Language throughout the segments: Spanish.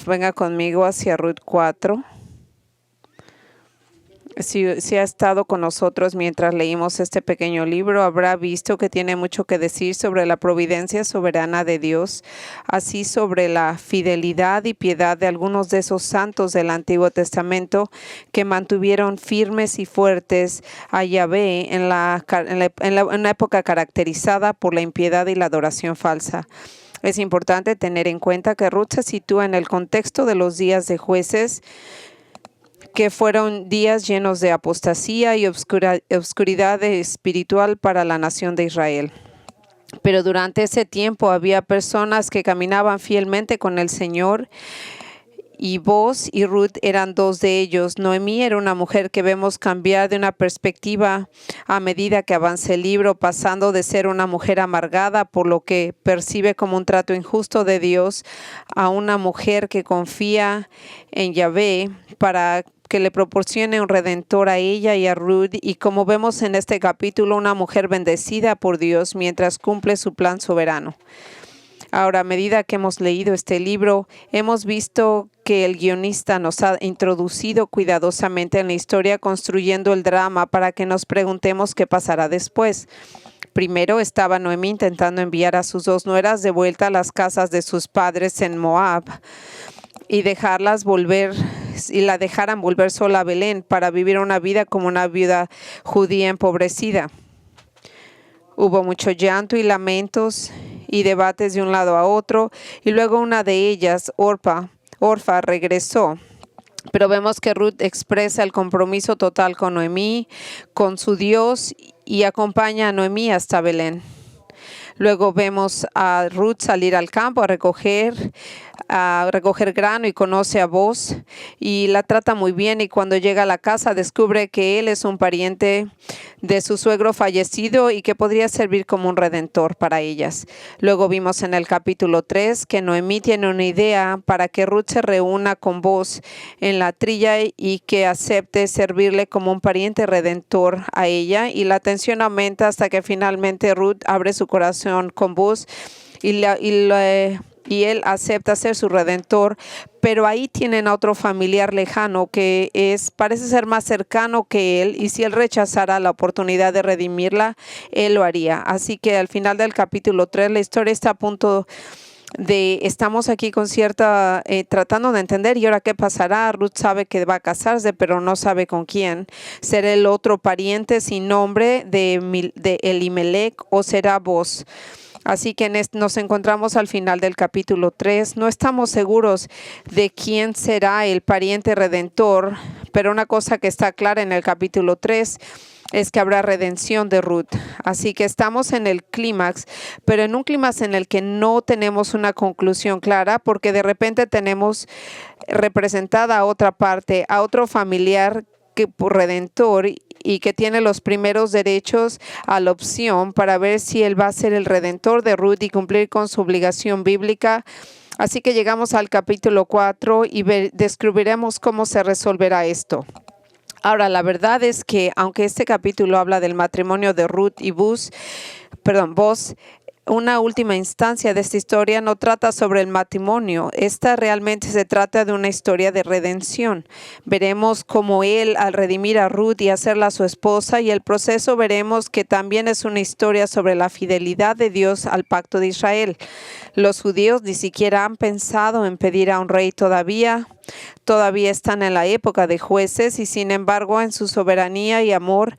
Venga conmigo hacia Ruth 4. Si ha estado con nosotros mientras leímos este pequeño libro, habrá visto que tiene mucho que decir sobre la providencia soberana de Dios, así sobre la fidelidad y piedad de algunos de esos santos del Antiguo Testamento que mantuvieron firmes y fuertes a Yahvé en una época caracterizada por la impiedad y la adoración falsa. Es importante tener en cuenta que Ruth se sitúa en el contexto de los días de jueces, que fueron días llenos de apostasía y obscuridad espiritual para la nación de Israel. Pero durante ese tiempo había personas que caminaban fielmente con el Señor, y Boaz y Ruth eran dos de ellos. Noemí era una mujer que vemos cambiar de una perspectiva a medida que avanza el libro, pasando de ser una mujer amargada por lo que percibe como un trato injusto de Dios, a una mujer que confía en Yahvé para que le proporcione un redentor a ella y a Ruth, y como vemos en este capítulo, una mujer bendecida por Dios mientras cumple su plan soberano. Ahora, a medida que hemos leído este libro, hemos visto que el guionista nos ha introducido cuidadosamente en la historia, construyendo el drama para que nos preguntemos qué pasará después. Primero estaba Noemí intentando enviar a sus dos nueras de vuelta a las casas de sus padres en Moab y la dejaran volver sola a Belén para vivir una vida como una viuda judía empobrecida. Hubo mucho llanto y lamentos y debates de un lado a otro, y luego una de ellas, Orfa, regresó. Pero vemos que Ruth expresa el compromiso total con Noemí, con su Dios, y acompaña a Noemí hasta Belén. Luego vemos a Ruth salir al campo a recoger grano, y conoce a Boaz y la trata muy bien, y cuando llega a la casa descubre que él es un pariente de su suegro fallecido y que podría servir como un redentor para ellas. Luego vimos en el capítulo 3 que Noemí tiene una idea para que Ruth se reúna con Boaz en la trilla y que acepte servirle como un pariente redentor a ella, y la tensión aumenta hasta que finalmente Ruth abre su corazón con Boaz y él acepta ser su redentor. Pero ahí tienen a otro familiar lejano que parece ser más cercano que él, y si él rechazara la oportunidad de redimirla, él lo haría. Así que al final del capítulo 3 la historia está a punto estamos aquí con tratando de entender, ¿y ahora qué pasará? Ruth sabe que va a casarse, pero no sabe con quién. ¿Será el otro pariente sin nombre de Elimelech o será Boaz? Así que nos encontramos al final del capítulo 3. No estamos seguros de quién será el pariente redentor, pero una cosa que está clara en el capítulo 3 es que habrá redención de Ruth. Así que estamos en el clímax, pero en un clímax en el que no tenemos una conclusión clara, porque de repente tenemos representada a otra parte, a otro familiar redentor, y que tiene los primeros derechos a la opción para ver si él va a ser el redentor de Ruth y cumplir con su obligación bíblica. Así que llegamos al capítulo 4 y descubriremos cómo se resolverá esto. Ahora, la verdad es que aunque este capítulo habla del matrimonio de Ruth y Boaz, una última instancia de esta historia no trata sobre el matrimonio. Esta realmente se trata de una historia de redención. Veremos cómo él, al redimir a Ruth y hacerla su esposa, y el proceso veremos que también es una historia sobre la fidelidad de Dios al pacto de Israel. Los judíos ni siquiera han pensado en pedir a un rey todavía están en la época de jueces, y sin embargo, en su soberanía y amor,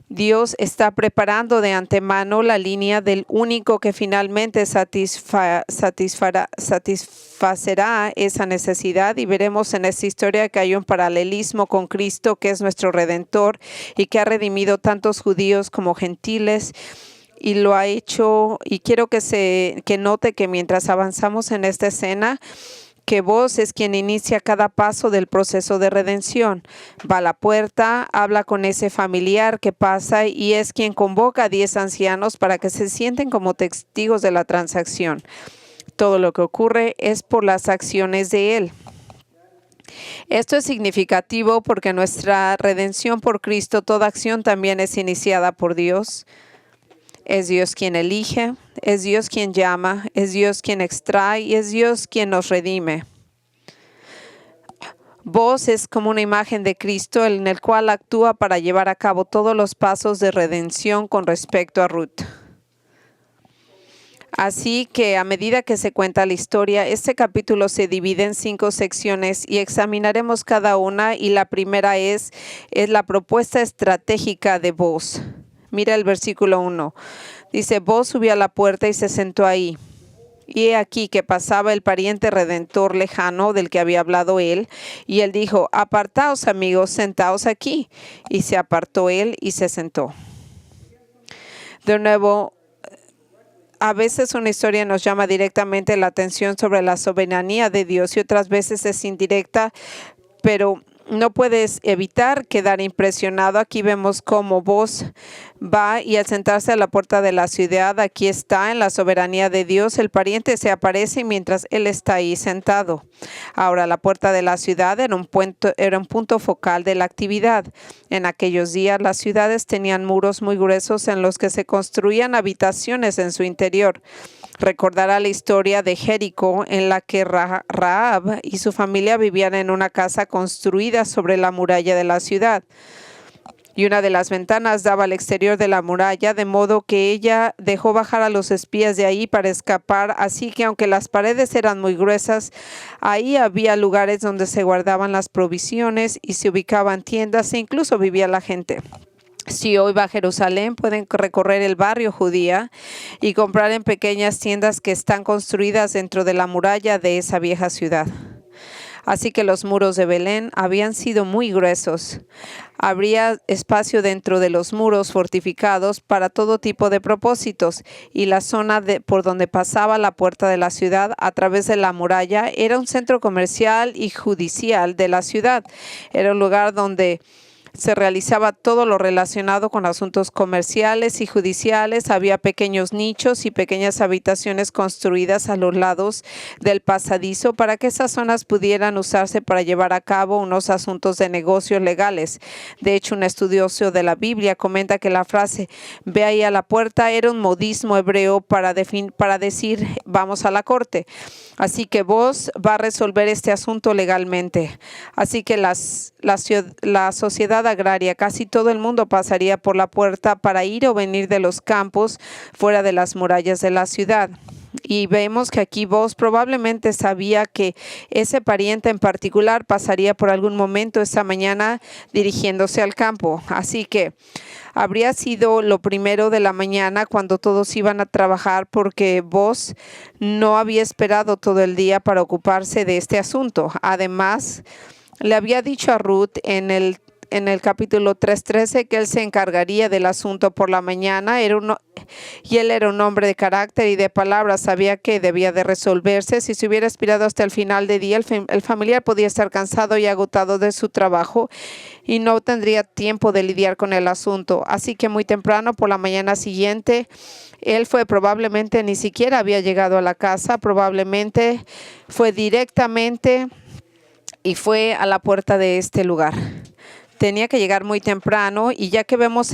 Dios está preparando de antemano la línea del único que finalmente satisfacerá esa necesidad, y veremos en esta historia que hay un paralelismo con Cristo, que es nuestro Redentor y que ha redimido tantos judíos como gentiles. Y lo ha hecho, y quiero que note que mientras avanzamos en esta escena, que Boaz es quien inicia cada paso del proceso de redención. Va a la puerta, habla con ese familiar que pasa y es quien convoca a 10 ancianos para que se sienten como testigos de la transacción. Todo lo que ocurre es por las acciones de él. Esto es significativo porque nuestra redención por Cristo, toda acción también es iniciada por Dios. Es Dios quien elige, es Dios quien llama, es Dios quien extrae y es Dios quien nos redime. Vos es como una imagen de Cristo en el cual actúa para llevar a cabo todos los pasos de redención con respecto a Ruth. Así que a medida que se cuenta la historia, este capítulo se divide en 5 secciones y examinaremos cada una, y la primera es la propuesta estratégica de Boaz. Mira el versículo 1. Dice, Boaz subió a la puerta y se sentó ahí. Y he aquí que pasaba el pariente redentor lejano del que había hablado él, y él dijo, apartaos amigos, sentaos aquí. Y se apartó él y se sentó. De nuevo, a veces una historia nos llama directamente la atención sobre la soberanía de Dios y otras veces es indirecta, pero no puedes evitar quedar impresionado. Aquí vemos cómo Boaz va y al sentarse a la puerta de la ciudad, aquí está en la soberanía de Dios. El pariente se aparece mientras él está ahí sentado. Ahora, la puerta de la ciudad era un punto focal de la actividad. En aquellos días, las ciudades tenían muros muy gruesos en los que se construían habitaciones en su interior. Recordará la historia de Jericó, en la que Rahab y su familia vivían en una casa construida sobre la muralla de la ciudad. Y una de las ventanas daba al exterior de la muralla, de modo que ella dejó bajar a los espías de ahí para escapar. Así que aunque las paredes eran muy gruesas, ahí había lugares donde se guardaban las provisiones y se ubicaban tiendas e incluso vivía la gente. Si hoy va a Jerusalén, pueden recorrer el barrio judía y comprar en pequeñas tiendas que están construidas dentro de la muralla de esa vieja ciudad. Así que los muros de Belén habían sido muy gruesos. Habría espacio dentro de los muros fortificados para todo tipo de propósitos, y la zona por donde pasaba la puerta de la ciudad a través de la muralla era un centro comercial y judicial de la ciudad. Era un lugar donde se realizaba todo lo relacionado con asuntos comerciales y judiciales. Había pequeños nichos y pequeñas habitaciones construidas a los lados del pasadizo para que esas zonas pudieran usarse para llevar a cabo unos asuntos de negocios legales. De hecho, un estudioso de la Biblia comenta que la frase "ve ahí a la puerta" era un modismo hebreo para decir "vamos a la corte". Así que Boaz va a resolver este asunto legalmente. Así que la sociedad agraria, casi todo el mundo pasaría por la puerta para ir o venir de los campos fuera de las murallas de la ciudad. Y vemos que aquí Boaz probablemente sabía que ese pariente en particular pasaría por algún momento esta mañana dirigiéndose al campo. Así que habría sido lo primero de la mañana cuando todos iban a trabajar, porque Boaz no había esperado todo el día para ocuparse de este asunto. Además, le había dicho a Ruth en el capítulo 3:13 que él se encargaría del asunto por la mañana. Y él era un hombre de carácter y de palabras. Sabía que debía de resolverse. Si se hubiera esperado hasta el final del día, el familiar podía estar cansado y agotado de su trabajo y no tendría tiempo de lidiar con el asunto. Así que muy temprano por la mañana siguiente, él probablemente ni siquiera había llegado a la casa. Probablemente fue directamente y fue a la puerta de este lugar. Tenía que llegar muy temprano, y ya que vemos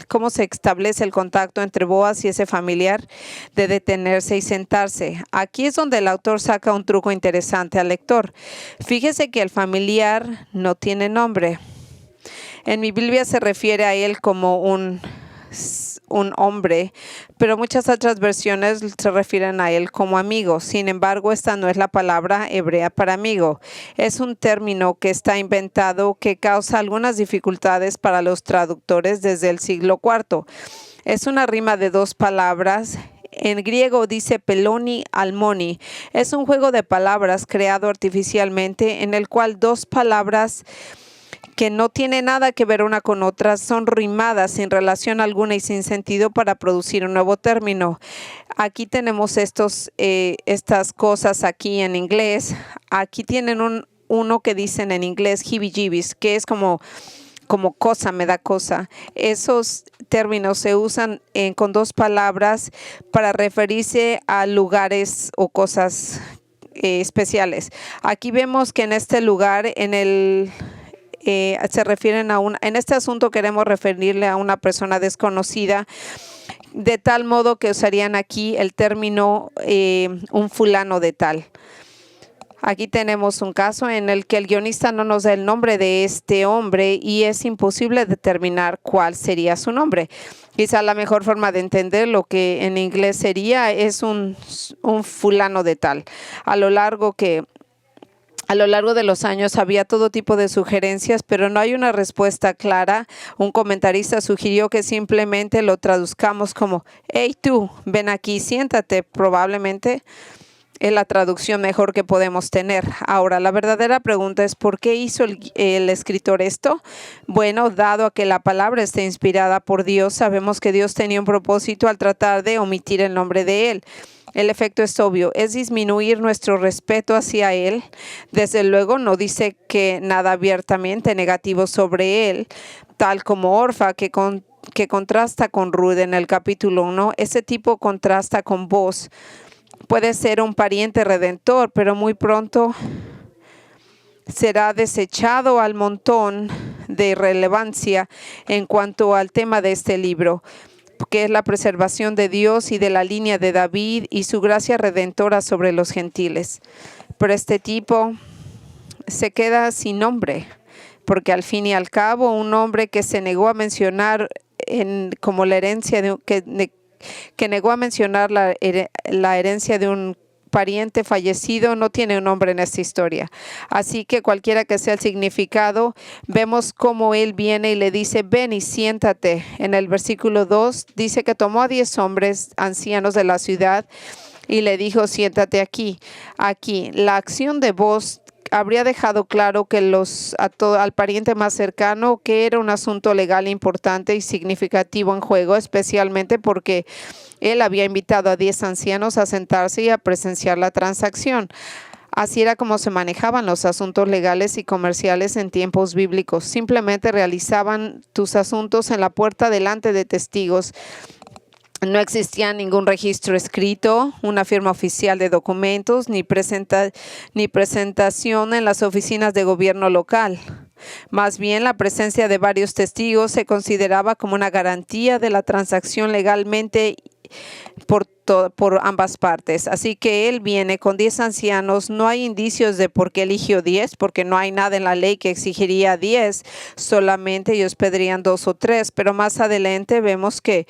cómo se establece el contacto entre Boaz y ese familiar, de detenerse y sentarse. Aquí es donde el autor saca un truco interesante al lector. Fíjese que el familiar no tiene nombre. En mi Biblia se refiere a él como un hombre, pero muchas otras versiones se refieren a él como amigo. Sin embargo, esta no es la palabra hebrea para amigo. Es un término que está inventado que causa algunas dificultades para los traductores desde el siglo IV. Es una rima de 2 palabras. En griego dice peloni almoni. Es un juego de palabras creado artificialmente en el cual 2 palabras que no tiene nada que ver una con otra, son rimadas sin relación alguna y sin sentido para producir un nuevo término. Aquí tenemos estas cosas aquí en inglés. Aquí tienen uno que dicen en inglés heebie-jeebies, que es como cosa, me da cosa. Esos términos se usan con 2 palabras para referirse a lugares o cosas especiales. Aquí vemos que en este lugar, se refieren en este asunto queremos referirle a una persona desconocida, de tal modo que usarían aquí el término un fulano de tal. Aquí tenemos un caso en el que el guionista no nos da el nombre de este hombre y es imposible determinar cuál sería su nombre. Quizá la mejor forma de entender lo que en inglés sería es un fulano de tal. A lo largo de los años había todo tipo de sugerencias, pero no hay una respuesta clara. Un comentarista sugirió que simplemente lo traduzcamos como, hey tú, ven aquí, siéntate. Probablemente es la traducción mejor que podemos tener. Ahora, la verdadera pregunta es ¿por qué hizo el escritor esto? Bueno, dado a que la palabra está inspirada por Dios, sabemos que Dios tenía un propósito al tratar de omitir el nombre de Él. El efecto es obvio, es disminuir nuestro respeto hacia Él. Desde luego no dice que nada abiertamente negativo sobre Él, tal como Orfa, que contrasta con Ruth en el capítulo 1. Ese tipo contrasta con Boaz. Puede ser un pariente redentor, pero muy pronto será desechado al montón de irrelevancia en cuanto al tema de este libro, que es la preservación de Dios y de la línea de David y su gracia redentora sobre los gentiles. Pero este tipo se queda sin nombre, porque al fin y al cabo un hombre que se negó a mencionar como la herencia que negó a mencionar la herencia de un pariente fallecido no tiene un nombre en esta historia. Así que cualquiera que sea el significado, vemos cómo él viene y le dice, ven y siéntate. En el versículo 2 dice que tomó a 10 hombres ancianos de la ciudad y le dijo, siéntate aquí. Aquí, la acción de Boaz habría dejado claro que al pariente más cercano que era un asunto legal importante y significativo en juego, especialmente porque él había invitado a 10 ancianos a sentarse y a presenciar la transacción. Así era como se manejaban los asuntos legales y comerciales en tiempos bíblicos. Simplemente realizaban tus asuntos en la puerta delante de testigos. No existía ningún registro escrito, una firma oficial de documentos, ni presentación en las oficinas de gobierno local. Más bien, la presencia de varios testigos se consideraba como una garantía de la transacción legalmente por ambas partes. Así que él viene con 10 ancianos. No hay indicios de por qué eligió 10, porque no hay nada en la ley que exigiría 10. Solamente ellos pedirían 2 o 3, pero más adelante vemos que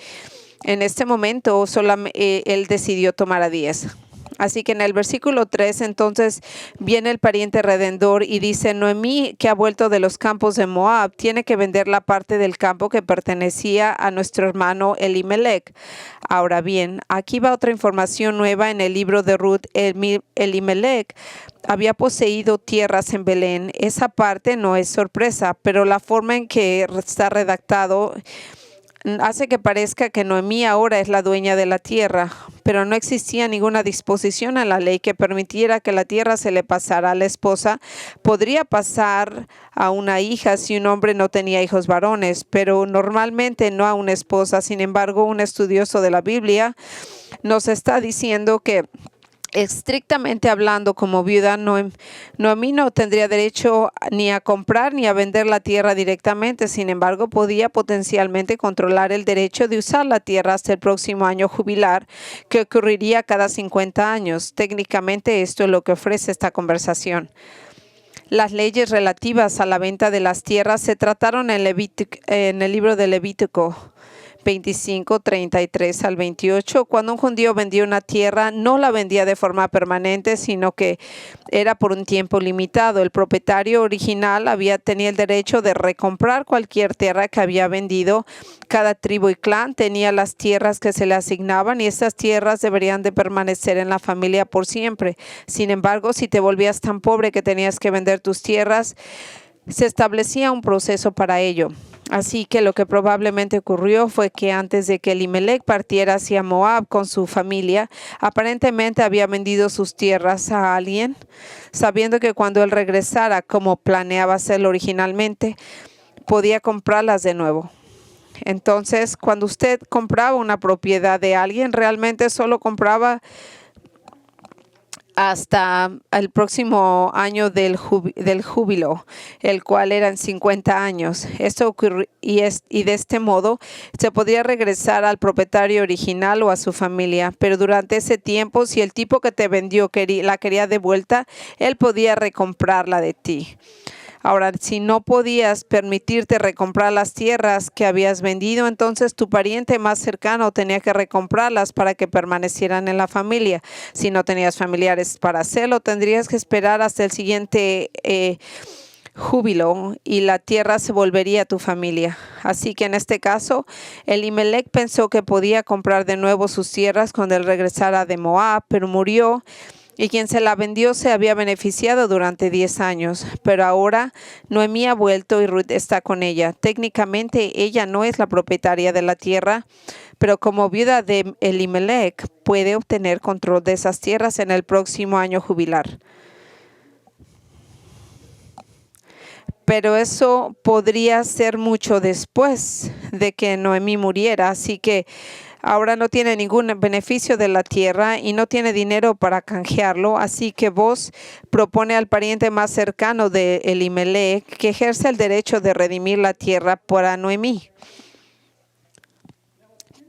en este momento él decidió tomar a 10. Así que en el versículo 3 entonces viene el pariente redentor y dice, Noemí, que ha vuelto de los campos de Moab, tiene que vender la parte del campo que pertenecía a nuestro hermano Elimelech. Ahora bien, aquí va otra información nueva en el libro de Ruth. Elimelech había poseído tierras en Belén. Esa parte no es sorpresa, pero la forma en que está redactado hace que parezca que Noemí ahora es la dueña de la tierra, pero no existía ninguna disposición en la ley que permitiera que la tierra se le pasara a la esposa. Podría pasar a una hija si un hombre no tenía hijos varones, pero normalmente no a una esposa. Sin embargo, un estudioso de la Biblia nos está diciendo que estrictamente hablando, como viuda, Noemí no tendría derecho ni a comprar ni a vender la tierra directamente. Sin embargo, podía potencialmente controlar el derecho de usar la tierra hasta el próximo año jubilar, que ocurriría cada 50 años. Técnicamente, esto es lo que ofrece esta conversación. Las leyes relativas a la venta de las tierras se trataron en el libro de Levítico 25, 33 al 28. Cuando un judío vendía una tierra, no la vendía de forma permanente, sino que era por un tiempo limitado. El propietario original tenía el derecho de recomprar cualquier tierra que había vendido. Cada tribu y clan tenía las tierras que se le asignaban y esas tierras deberían de permanecer en la familia por siempre. Sin embargo, si te volvías tan pobre que tenías que vender tus tierras, se establecía un proceso para ello. Así que lo que probablemente ocurrió fue que antes de que Elimelech partiera hacia Moab con su familia, aparentemente había vendido sus tierras a alguien, sabiendo que cuando él regresara, como planeaba hacerlo originalmente, podía comprarlas de nuevo. Entonces, cuando usted compraba una propiedad de alguien, realmente solo compraba hasta el próximo año del júbilo, el cual eran 50 años. Esto ocurrió y de este modo se podría regresar al propietario original o a su familia, pero durante ese tiempo, si el tipo que te vendió la quería de vuelta, él podía recomprarla de ti. Ahora, si no podías permitirte recomprar las tierras que habías vendido, entonces tu pariente más cercano tenía que recomprarlas para que permanecieran en la familia. Si no tenías familiares para hacerlo, tendrías que esperar hasta el siguiente júbilo y la tierra se volvería a tu familia. Así que en este caso, Elimelech pensó que podía comprar de nuevo sus tierras cuando él regresara de Moab, pero murió. Y quien se la vendió se había beneficiado durante 10 años, pero ahora Noemí ha vuelto y Ruth está con ella. Técnicamente ella no es la propietaria de la tierra, pero como viuda de Elimelech puede obtener control de esas tierras en el próximo año jubilar. Pero eso podría ser mucho después de que Noemí muriera, así que ahora no tiene ningún beneficio de la tierra y no tiene dinero para canjearlo, así que Boz propone al pariente más cercano de Elimelech que ejerza el derecho de redimir la tierra para Noemí.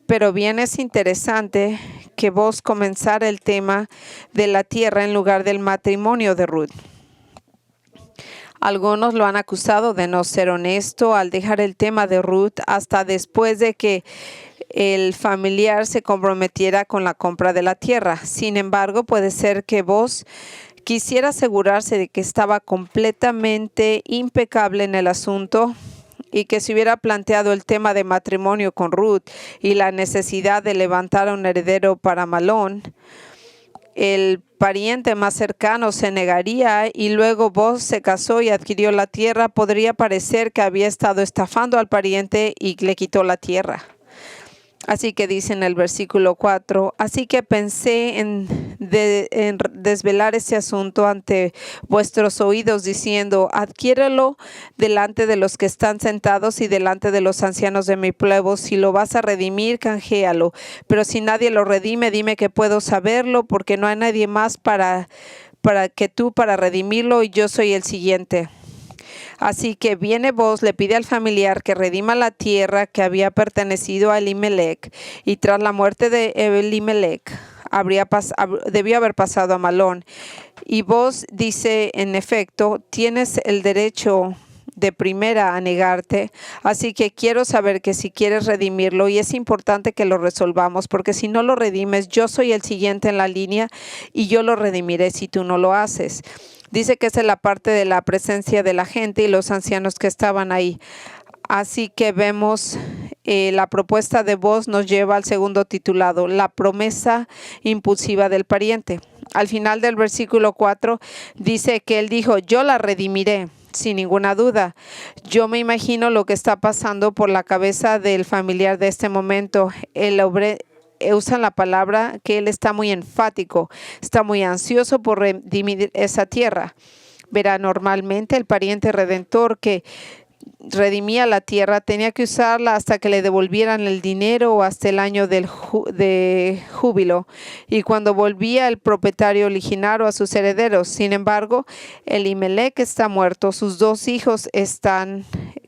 Pero bien es interesante que Boz comenzara el tema de la tierra en lugar del matrimonio de Ruth. Algunos lo han acusado de no ser honesto al dejar el tema de Ruth hasta después de que el familiar se comprometiera con la compra de la tierra. Sin embargo, puede ser que Boz quisiera asegurarse de que estaba completamente impecable en el asunto y que se hubiera planteado el tema de matrimonio con Ruth y la necesidad de levantar a un heredero para Malón. El pariente más cercano se negaría y luego Boz se casó y adquirió la tierra. Podría parecer que había estado estafando al pariente y le quitó la tierra. Así que dice en el versículo 4, así que pensé en desvelar este asunto ante vuestros oídos, diciendo, adquiérelo delante de los que están sentados y delante de los ancianos de mi pueblo. Si lo vas a redimir, canjéalo. Pero si nadie lo redime, dime que puedo saberlo, porque no hay nadie más para redimirlo, y yo soy el siguiente. Así que viene Boz, le pide al familiar que redima la tierra que había pertenecido a Elimelech, y tras la muerte de Elimelech debió haber pasado a Malón. Y Boz dice, en efecto, tienes el derecho de primera a negarte, así que quiero saber que si quieres redimirlo, y es importante que lo resolvamos, porque si no lo redimes, yo soy el siguiente en la línea y yo lo redimiré si tú no lo haces. Dice que esa es la parte de la presencia de la gente y los ancianos que estaban ahí. Así que vemos la propuesta de Boz nos lleva al segundo titulado, la promesa impulsiva del pariente. Al final del versículo 4 dice que él dijo, yo la redimiré. Sin ninguna duda, yo me imagino lo que está pasando por la cabeza del familiar de este momento. El hombre usa la palabra que él está muy enfático, está muy ansioso por redimir esa tierra. Verá, normalmente el pariente redentor que redimía la tierra tenía que usarla hasta que le devolvieran el dinero o hasta el año de júbilo, y cuando volvía el propietario original o a sus herederos. Sin embargo, Elimelech está muerto, sus dos hijos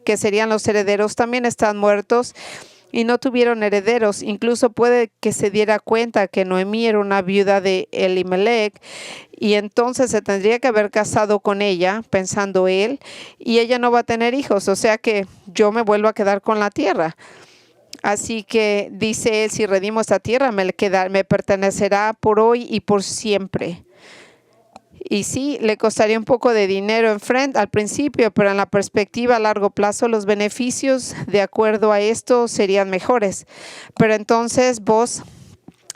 que serían los herederos, también están muertos y no tuvieron herederos. Incluso puede que se diera cuenta que Noemí era una viuda de Elimelech y entonces se tendría que haber casado con ella, pensando él, y ella no va a tener hijos, o sea que yo me vuelvo a quedar con la tierra. Así que dice él, si redimo esta tierra, me pertenecerá por hoy y por siempre. Y sí, le costaría un poco de dinero al principio, pero en la perspectiva a largo plazo, los beneficios de acuerdo a esto serían mejores. Pero entonces Boz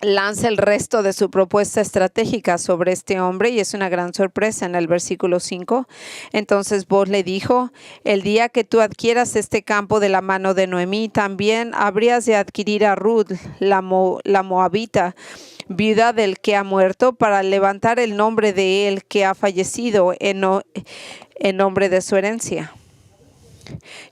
lanza el resto de su propuesta estratégica sobre este hombre y es una gran sorpresa en el versículo 5. Entonces Boz le dijo, el día que tú adquieras este campo de la mano de Noemí, también habrías de adquirir a Ruth, la moabita, viuda del que ha muerto, para levantar el nombre de él que ha fallecido en nombre de su herencia.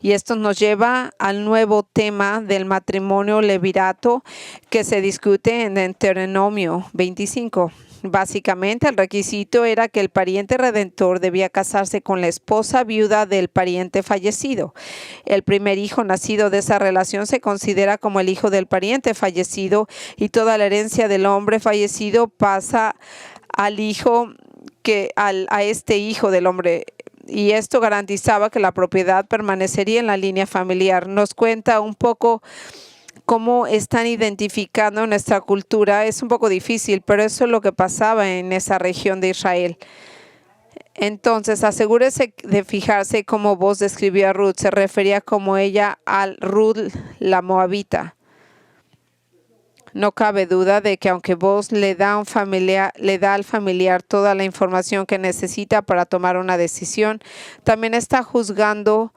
Y esto nos lleva al nuevo tema del matrimonio levirato que se discute en Deuteronomio 25. Básicamente, el requisito era que el pariente redentor debía casarse con la esposa viuda del pariente fallecido. El primer hijo nacido de esa relación se considera como el hijo del pariente fallecido y toda la herencia del hombre fallecido pasa al hijo a este hijo del hombre. Y esto garantizaba que la propiedad permanecería en la línea familiar. Nos cuenta un poco cómo están identificando nuestra cultura. Es un poco difícil, pero eso es lo que pasaba en esa región de Israel. Entonces, asegúrese de fijarse cómo Boaz describió a Ruth. Se refería como ella al Ruth la Moabita. No cabe duda de que aunque Boaz le da al familiar toda la información que necesita para tomar una decisión, también está jugando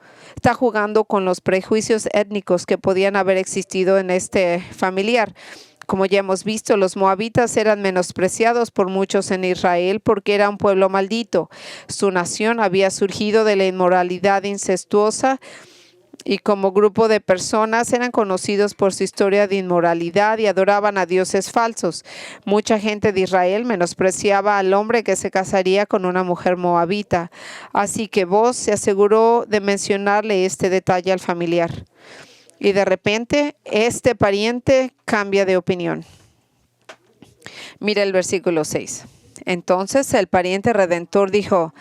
con los prejuicios étnicos que podían haber existido en este familiar. Como ya hemos visto, los moabitas eran menospreciados por muchos en Israel porque era un pueblo maldito. Su nación había surgido de la inmoralidad incestuosa y como grupo de personas eran conocidos por su historia de inmoralidad y adoraban a dioses falsos. Mucha gente de Israel menospreciaba al hombre que se casaría con una mujer moabita. Así que Boaz se aseguró de mencionarle este detalle al familiar. Y de repente, este pariente cambia de opinión. Mira el versículo 6. Entonces el pariente redentor dijo: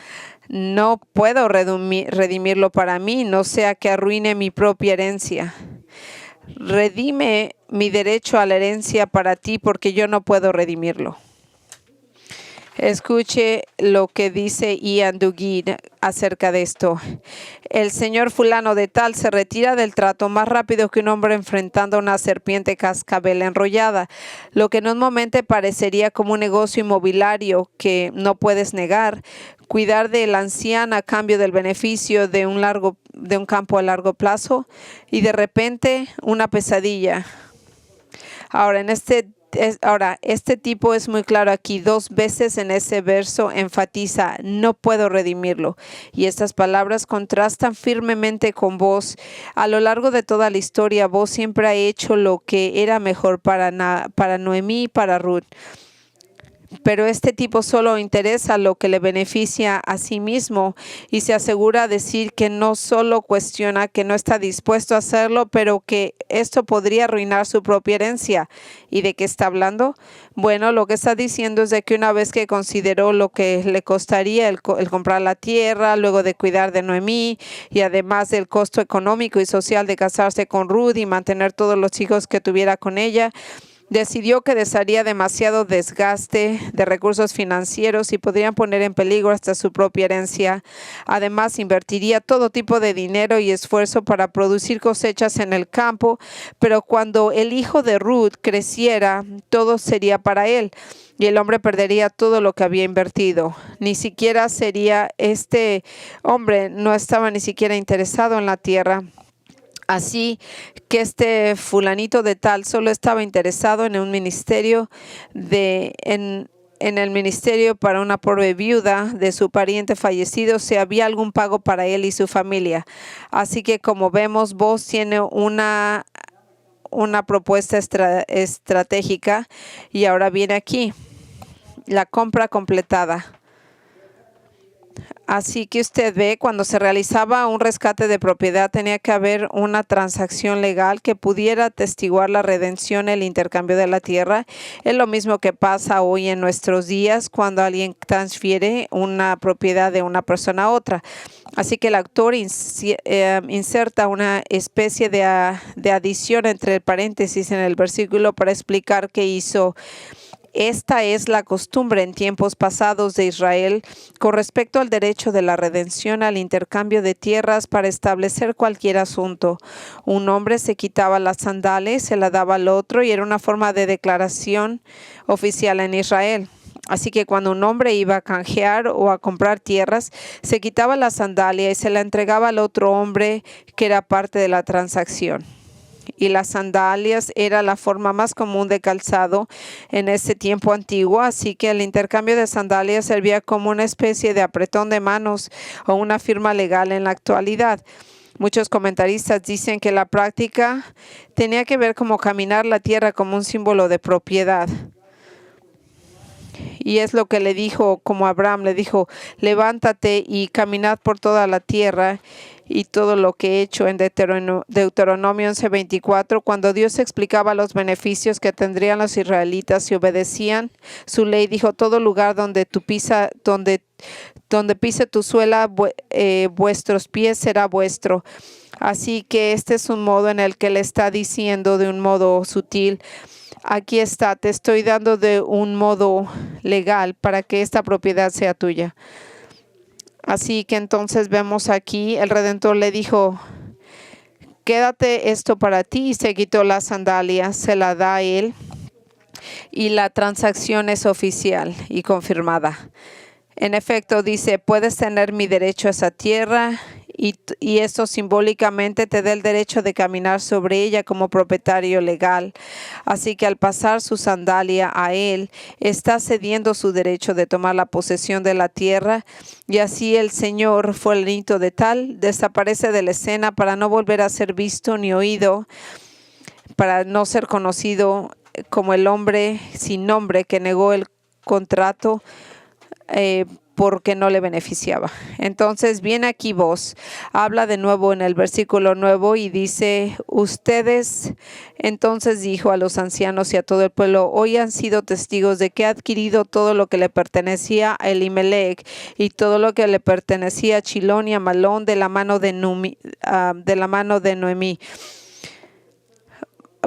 no puedo redimirlo para mí, no sea que arruine mi propia herencia. Redime mi derecho a la herencia para ti, porque yo no puedo redimirlo. Escuche lo que dice Ian Duguid acerca de esto. El señor fulano de tal se retira del trato más rápido que un hombre enfrentando a una serpiente cascabel enrollada, lo que en un momento parecería como un negocio inmobiliario que no puedes negar. Cuidar de la anciana a cambio del beneficio de un campo a largo plazo y de repente una pesadilla. Ahora, este tipo es muy claro aquí. 2 veces en ese verso enfatiza: no puedo redimirlo. Y estas palabras contrastan firmemente con Boaz. A lo largo de toda la historia, Boaz siempre ha hecho lo que era mejor para Noemí y para Ruth. Pero este tipo solo interesa lo que le beneficia a sí mismo y se asegura decir que no solo cuestiona que no está dispuesto a hacerlo, pero que esto podría arruinar su propia herencia. ¿Y de qué está hablando? Bueno, lo que está diciendo es de que una vez que consideró lo que le costaría el comprar la tierra, luego de cuidar de Noemí y además del costo económico y social de casarse con Ruth y mantener todos los hijos que tuviera con ella, decidió que desearía demasiado desgaste de recursos financieros y podrían poner en peligro hasta su propia herencia. Además, invertiría todo tipo de dinero y esfuerzo para producir cosechas en el campo, pero cuando el hijo de Ruth creciera, todo sería para él. Y el hombre perdería todo lo que había invertido. Este hombre no estaba ni siquiera interesado en la tierra. Así que este fulanito de tal solo estaba interesado en un ministerio en el ministerio para una pobre viuda de su pariente fallecido, si había algún pago para él y su familia. Así que, como vemos, Boaz tiene una propuesta estratégica y ahora viene aquí la compra completada. Así que usted ve, cuando se realizaba un rescate de propiedad, tenía que haber una transacción legal que pudiera atestiguar la redención, el intercambio de la tierra. Es lo mismo que pasa hoy en nuestros días cuando alguien transfiere una propiedad de una persona a otra. Así que el autor inserta una especie de adición entre paréntesis en el versículo para explicar qué hizo. Esta es la costumbre en tiempos pasados de Israel con respecto al derecho de la redención al intercambio de tierras para establecer cualquier asunto. Un hombre se quitaba las sandalias, se la daba al otro y era una forma de declaración oficial en Israel. Así que cuando un hombre iba a canjear o a comprar tierras, se quitaba la sandalia y se la entregaba al otro hombre que era parte de la transacción. Y las sandalias era la forma más común de calzado en ese tiempo antiguo, así que el intercambio de sandalias servía como una especie de apretón de manos o una firma legal en la actualidad. Muchos comentaristas dicen que la práctica tenía que ver como caminar la tierra como un símbolo de propiedad. Y es lo que le dijo, como Abraham le dijo, levántate y caminad por toda la tierra, y todo lo que he hecho en Deuteronomio 11:24, cuando Dios explicaba los beneficios que tendrían los israelitas si obedecían su ley, dijo, todo lugar donde pise tu suela, vuestros pies será vuestro. Así que este es un modo en el que le está diciendo de un modo sutil, aquí está, te estoy dando de un modo legal para que esta propiedad sea tuya. Así que entonces vemos aquí, el Redentor le dijo, quédate esto para ti, y se quitó la sandalia, se la da a él, y la transacción es oficial y confirmada. En efecto, dice, puedes tener mi derecho a esa tierra, y esto simbólicamente te da el derecho de caminar sobre ella como propietario legal. Así que al pasar su sandalia a él, está cediendo su derecho de tomar la posesión de la tierra, y así el Señor, fulanito de tal, desaparece de la escena para no volver a ser visto ni oído, para no ser conocido como el hombre sin nombre que negó el contrato porque no le beneficiaba. Entonces viene aquí Boaz, habla de nuevo en el versículo 9 y dice, ustedes entonces dijo a los ancianos y a todo el pueblo, hoy han sido testigos de que ha adquirido todo lo que le pertenecía a Elimelech y todo lo que le pertenecía a Chilón y a Malón de la mano de Noemí.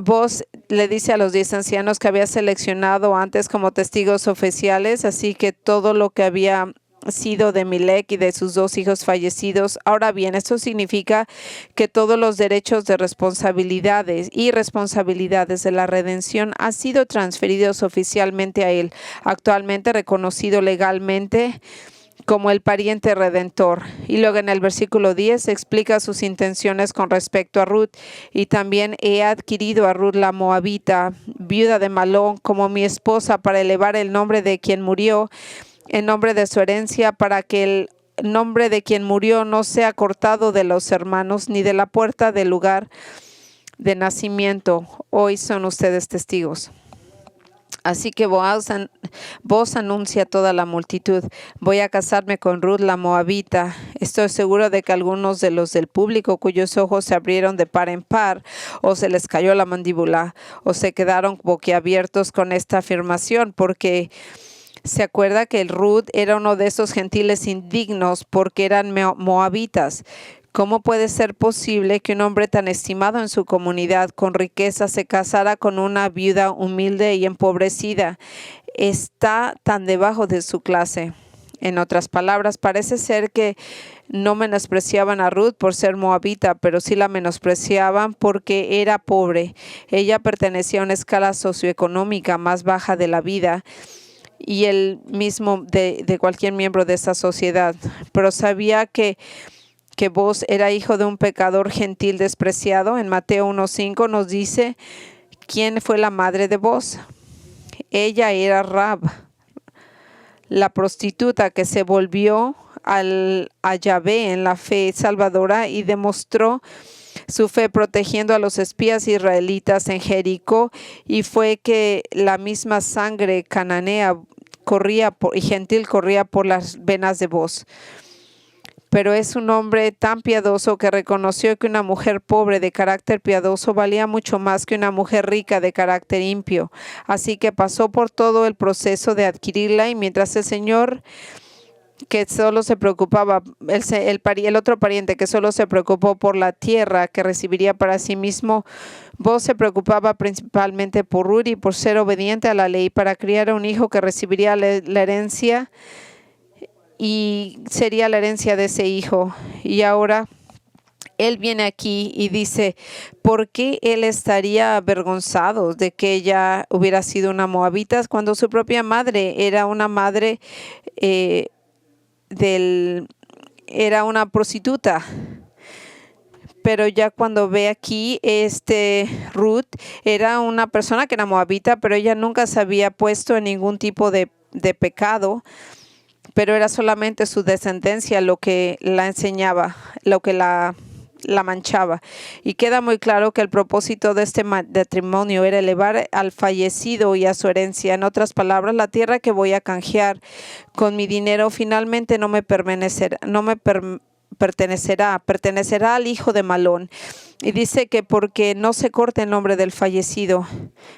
Boaz le dice a los 10 ancianos que había seleccionado antes como testigos oficiales, así que todo lo que había sido de Elimelech y de sus 2 hijos fallecidos. Ahora bien, esto significa que todos los derechos de responsabilidades y responsabilidades de la redención han sido transferidos oficialmente a él, actualmente reconocido legalmente como el pariente redentor. Y luego en el versículo 10 explica sus intenciones con respecto a Ruth. Y también he adquirido a Ruth la Moabita, viuda de Malón, como mi esposa, para elevar el nombre de quien murió, en nombre de su herencia, para que el nombre de quien murió no sea cortado de los hermanos, ni de la puerta del lugar de nacimiento. Hoy son ustedes testigos. Así que Boaz anuncia a toda la multitud, voy a casarme con Ruth la Moabita. Estoy seguro de que algunos de los del público cuyos ojos se abrieron de par en par, o se les cayó la mandíbula, o se quedaron boquiabiertos con esta afirmación, porque se acuerda que el Ruth era uno de esos gentiles indignos porque eran moabitas. ¿Cómo puede ser posible que un hombre tan estimado en su comunidad con riqueza se casara con una viuda humilde y empobrecida? Está tan debajo de su clase. En otras palabras, parece ser que no menospreciaban a Ruth por ser moabita, pero sí la menospreciaban porque era pobre. Ella pertenecía a una escala socioeconómica más baja de la vida y el mismo de cualquier miembro de esa sociedad. Pero sabía que Boaz era hijo de un pecador gentil despreciado. En Mateo 1:5 nos dice quién fue la madre de Boaz. Ella era Rahab, la prostituta que se volvió a Yahvé en la fe salvadora y demostró su fe protegiendo a los espías israelitas en Jericó, y fue que la misma sangre cananea y gentil corría por las venas de Boaz. Pero es un hombre tan piadoso que reconoció que una mujer pobre de carácter piadoso valía mucho más que una mujer rica de carácter impío. Así que pasó por todo el proceso de adquirirla, y mientras el Señor que solo se preocupaba, el otro pariente que solo se preocupó por la tierra que recibiría para sí mismo, Boaz se preocupaba principalmente por Ruth y por ser obediente a la ley para criar a un hijo que recibiría la herencia y sería la herencia de ese hijo. Y ahora él viene aquí y dice, ¿por qué él estaría avergonzado de que ella hubiera sido una moabita cuando su propia madre era una madre era una prostituta? Pero ya cuando ve aquí, Ruth era una persona que era moabita, pero ella nunca se había puesto en ningún tipo de pecado, pero era solamente su descendencia lo que la enseñaba, lo que la la manchaba. Y queda muy claro que el propósito de este matrimonio era elevar al fallecido y a su herencia. En otras palabras, la tierra que voy a canjear con mi dinero finalmente no me pertenecerá al hijo de Malón. Y dice que porque no se corte el nombre del fallecido.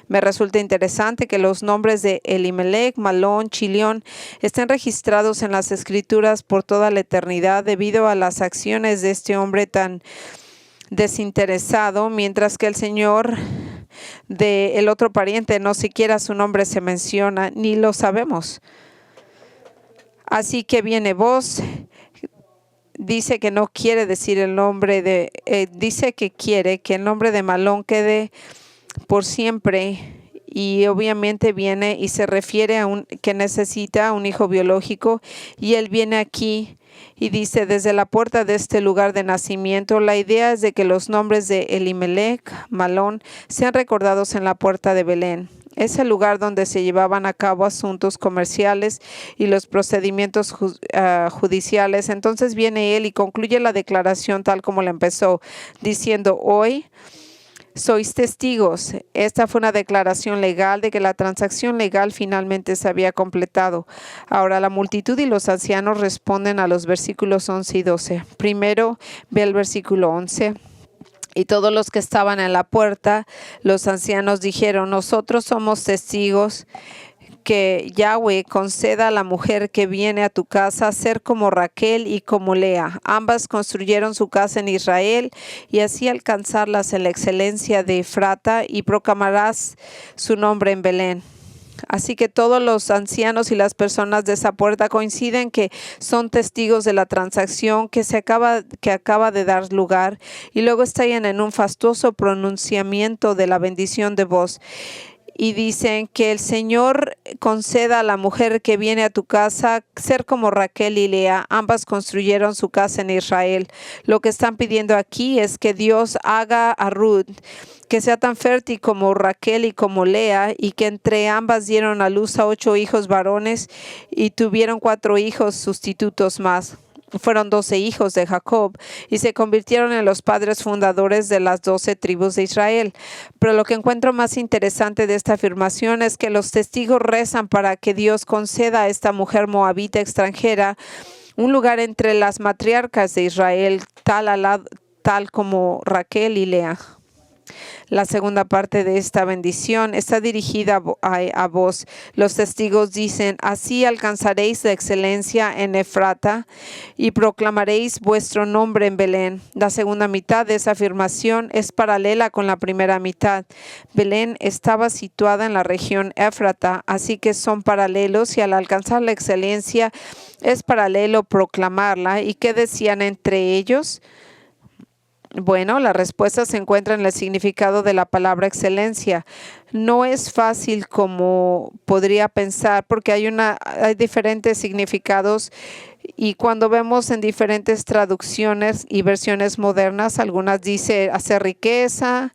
Me resulta interesante que los nombres de Elimelech, Malón, Chilión estén registrados en las escrituras por toda la eternidad debido a las acciones de este hombre tan desinteresado, mientras que el señor del otro pariente no siquiera su nombre se menciona, ni lo sabemos. Así que viene Boaz. Dice que no quiere decir el nombre dice que quiere que el nombre de Malón quede por siempre, y obviamente viene y se refiere a que necesita un hijo biológico, y él viene aquí y dice: desde la puerta de este lugar de nacimiento. La idea es de que los nombres de Elimelech, Malón, sean recordados en la puerta de Belén. Es el lugar donde se llevaban a cabo asuntos comerciales y los procedimientos judiciales. Entonces viene él y concluye la declaración tal como la empezó, diciendo: hoy sois testigos. Esta fue una declaración legal de que la transacción legal finalmente se había completado. Ahora la multitud y los ancianos responden a los versículos 11 y 12. Primero ve el versículo 11. Y todos los que estaban en la puerta, los ancianos dijeron: nosotros somos testigos que Yahweh conceda a la mujer que viene a tu casa a ser como Raquel y como Lea. Ambas construyeron su casa en Israel, y así alcanzarlas en la excelencia de Efrata, y proclamarás su nombre en Belén. Así que todos los ancianos y las personas de esa puerta coinciden que son testigos de la transacción que acaba de dar lugar, y luego estallan en un fastuoso pronunciamiento de la bendición de Boaz. Y dicen que el Señor conceda a la mujer que viene a tu casa ser como Raquel y Lea. Ambas construyeron su casa en Israel. Lo que están pidiendo aquí es que Dios haga a Ruth que sea tan fértil como Raquel y como Lea, y que entre ambas dieron a luz a 8 hijos varones y tuvieron 4 hijos sustitutos más. Fueron 12 hijos de Jacob y se convirtieron en los padres fundadores de las 12 tribus de Israel. Pero lo que encuentro más interesante de esta afirmación es que los testigos rezan para que Dios conceda a esta mujer moabita extranjera un lugar entre las matriarcas de Israel, tal como Raquel y Lea. La segunda parte de esta bendición está dirigida a vos. Los testigos dicen: así alcanzaréis la excelencia en Efrata y proclamaréis vuestro nombre en Belén. La segunda mitad de esa afirmación es paralela con la primera mitad. Belén estaba situada en la región Éfrata, así que son paralelos, y al alcanzar la excelencia es paralelo proclamarla. ¿Y qué decían entre ellos? Bueno, la respuesta se encuentra en el significado de la palabra excelencia. No es fácil como podría pensar, porque hay diferentes significados, y cuando vemos en diferentes traducciones y versiones modernas, algunas dicen hacer riqueza,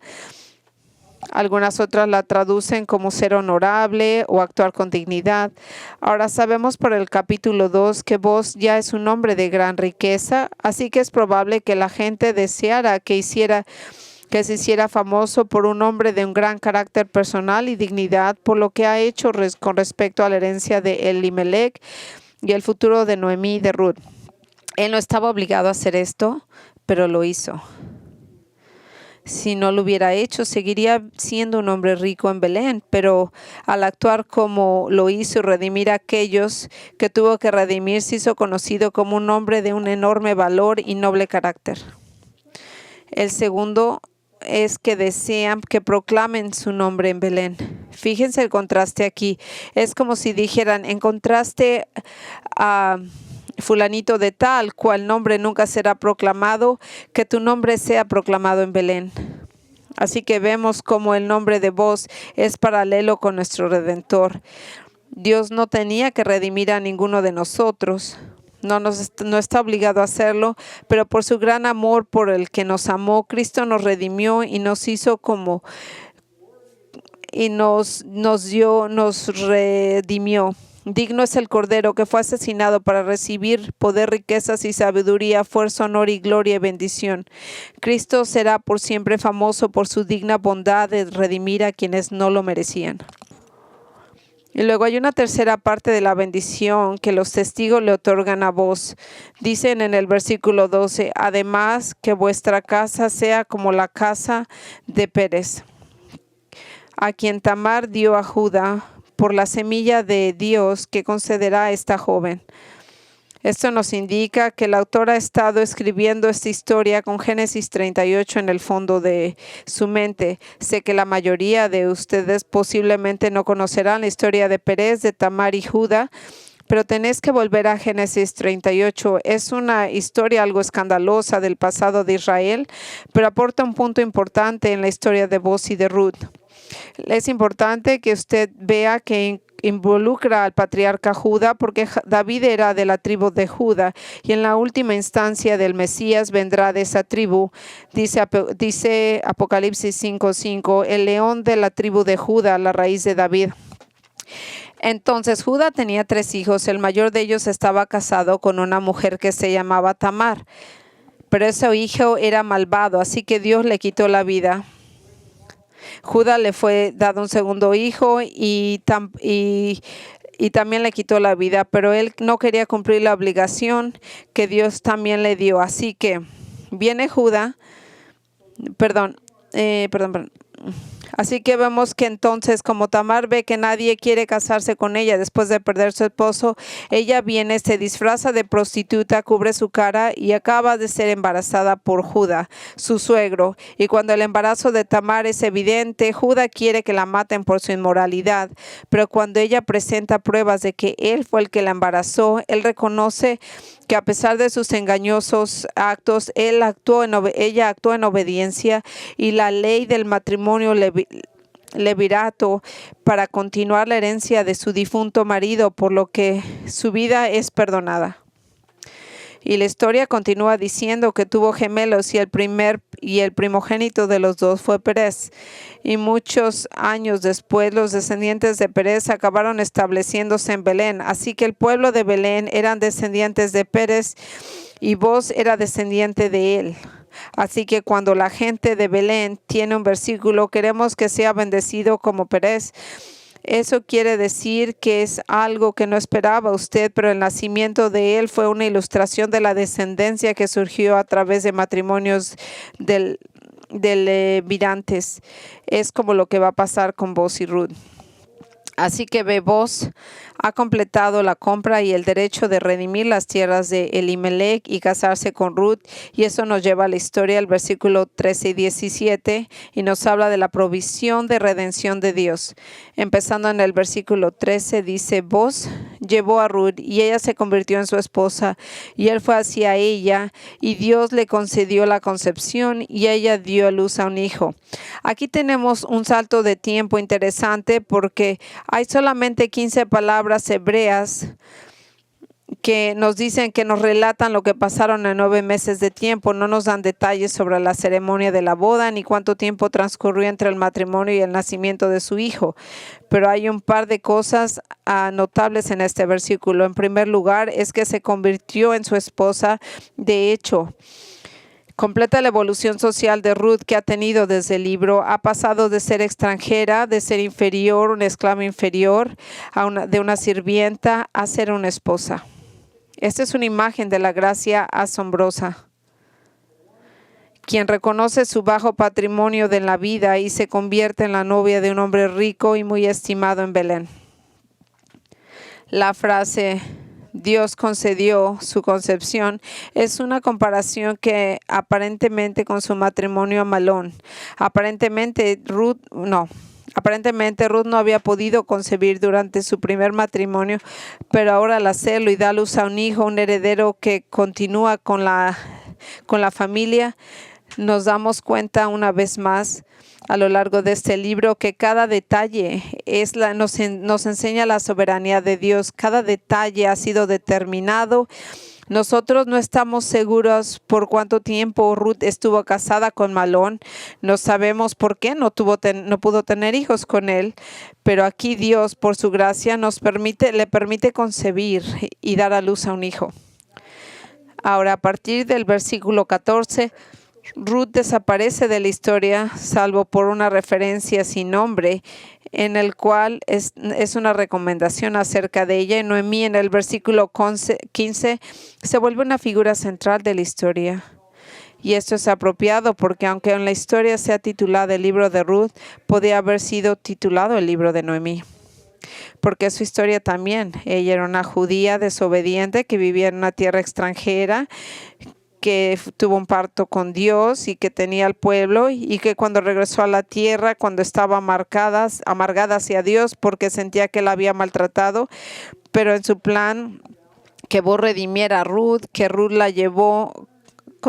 algunas otras la traducen como ser honorable o actuar con dignidad. Ahora sabemos por el capítulo 2 que Boaz ya es un hombre de gran riqueza, así que es probable que la gente deseara que se hiciera famoso por un hombre de un gran carácter personal y dignidad, por lo que ha hecho con respecto a la herencia de Elimelech y el futuro de Noemí y de Ruth. Él no estaba obligado a hacer esto, pero lo hizo. Si no lo hubiera hecho, seguiría siendo un hombre rico en Belén, pero al actuar como lo hizo y redimir a aquellos que tuvo que redimir, se hizo conocido como un hombre de un enorme valor y noble carácter. El segundo es que desean que proclamen su nombre en Belén. Fíjense el contraste aquí. Es como si dijeran: encontraste a fulanito de tal, cual nombre nunca será proclamado, que tu nombre sea proclamado en Belén. Así que vemos como el nombre de Boaz es paralelo con nuestro Redentor. Dios no tenía que redimir a ninguno de nosotros. No está obligado a hacerlo, pero por su gran amor por el que nos amó, Cristo nos redimió y nos hizo nos redimió. Digno es el Cordero que fue asesinado para recibir poder, riquezas y sabiduría, fuerza, honor y gloria y bendición. Cristo será por siempre famoso por su digna bondad de redimir a quienes no lo merecían. Y luego hay una tercera parte de la bendición que los testigos le otorgan a vos. Dicen en el versículo 12, además que vuestra casa sea como la casa de Pérez, a quien Tamar dio a Judá por la semilla de Dios que concederá a esta joven. Esto nos indica que el autor ha estado escribiendo esta historia con Génesis 38 en el fondo de su mente. Sé que la mayoría de ustedes posiblemente no conocerán la historia de Pérez, de Tamar y Judá, pero tenés que volver a Génesis 38. Es una historia algo escandalosa del pasado de Israel, pero aporta un punto importante en la historia de Boaz y de Ruth. Es importante que usted vea que involucra al patriarca Judá porque David era de la tribu de Judá y en la última instancia del Mesías vendrá de esa tribu. Dice Apocalipsis 5:5, el león de la tribu de Judá, la raíz de David. Entonces Judá tenía 3 hijos. El mayor de ellos estaba casado con una mujer que se llamaba Tamar, pero ese hijo era malvado, así que Dios le quitó la vida. Judá le fue dado un segundo hijo y también le quitó la vida, pero él no quería cumplir la obligación que Dios también le dio. Así que viene Judá, Así que vemos que entonces, como Tamar ve que nadie quiere casarse con ella después de perder su esposo, ella viene, se disfraza de prostituta, cubre su cara y acaba de ser embarazada por Judá, su suegro. Y cuando el embarazo de Tamar es evidente, Judá quiere que la maten por su inmoralidad. Pero cuando ella presenta pruebas de que él fue el que la embarazó, él reconoce que a pesar de sus engañosos actos, ella actuó en obediencia y la ley del matrimonio levirato para continuar la herencia de su difunto marido, por lo que su vida es perdonada. Y la historia continúa diciendo que tuvo gemelos y el primogénito de los dos fue Pérez. Y muchos años después los descendientes de Pérez acabaron estableciéndose en Belén. Así que el pueblo de Belén eran descendientes de Pérez y Boaz era descendiente de él. Así que cuando la gente de Belén tiene un versículo, queremos que sea bendecido como Pérez. Eso quiere decir que es algo que no esperaba usted, pero el nacimiento de él fue una ilustración de la descendencia que surgió a través de matrimonios del levirantes. Es como lo que va a pasar con Boaz y Ruth. Así que Boaz ha completado la compra y el derecho de redimir las tierras de Elimelech y casarse con Ruth. Y eso nos lleva a la historia del versículo 13 y 17 y nos habla de la provisión de redención de Dios. Empezando en el versículo 13 dice, Boaz llevó a Ruth y ella se convirtió en su esposa y él fue hacia ella y Dios le concedió la concepción y ella dio a luz a un hijo. Aquí tenemos un salto de tiempo interesante porque hay solamente 15 palabras hebreas que nos dicen, que nos relatan lo que pasaron en 9 meses de tiempo. No nos dan detalles sobre la ceremonia de la boda ni cuánto tiempo transcurrió entre el matrimonio y el nacimiento de su hijo. Pero hay un par de cosas notables en este versículo. En primer lugar, es que se convirtió en su esposa. De hecho, completa la evolución social de Ruth que ha tenido desde el libro. Ha pasado de ser extranjera, de ser inferior, una esclava inferior, de una sirvienta, a ser una esposa. Esta es una imagen de la gracia asombrosa. Quien reconoce su bajo patrimonio de la vida y se convierte en la novia de un hombre rico y muy estimado en Belén. La frase Dios concedió su concepción es una comparación que aparentemente con su matrimonio a Malón. Aparentemente Ruth no había podido concebir durante su primer matrimonio, pero ahora al hacerlo y dar luz a un hijo, un heredero que continúa con la familia, nos damos cuenta una vez más a lo largo de este libro que cada detalle nos enseña la soberanía de Dios. Cada detalle ha sido determinado Nosotros no estamos seguros por cuánto tiempo Ruth estuvo casada con Malón. No sabemos por qué no pudo tener hijos con él. Pero aquí Dios, por su gracia, le permite concebir y dar a luz a un hijo. Ahora, a partir del versículo 14, Ruth desaparece de la historia, salvo por una referencia sin nombre, en el cual es una recomendación acerca de ella. Y Noemí, en el versículo 15, se vuelve una figura central de la historia. Y esto es apropiado porque aunque en la historia sea titulada el libro de Ruth, podía haber sido titulado el libro de Noemí. Porque su historia también. Ella era una judía desobediente que vivía en una tierra extranjera, que tuvo un parto con Dios y que tenía al pueblo, y que cuando regresó a la tierra, cuando estaba amargada hacia Dios porque sentía que la había maltratado, pero en su plan que vos redimiera a Ruth, que Ruth la llevó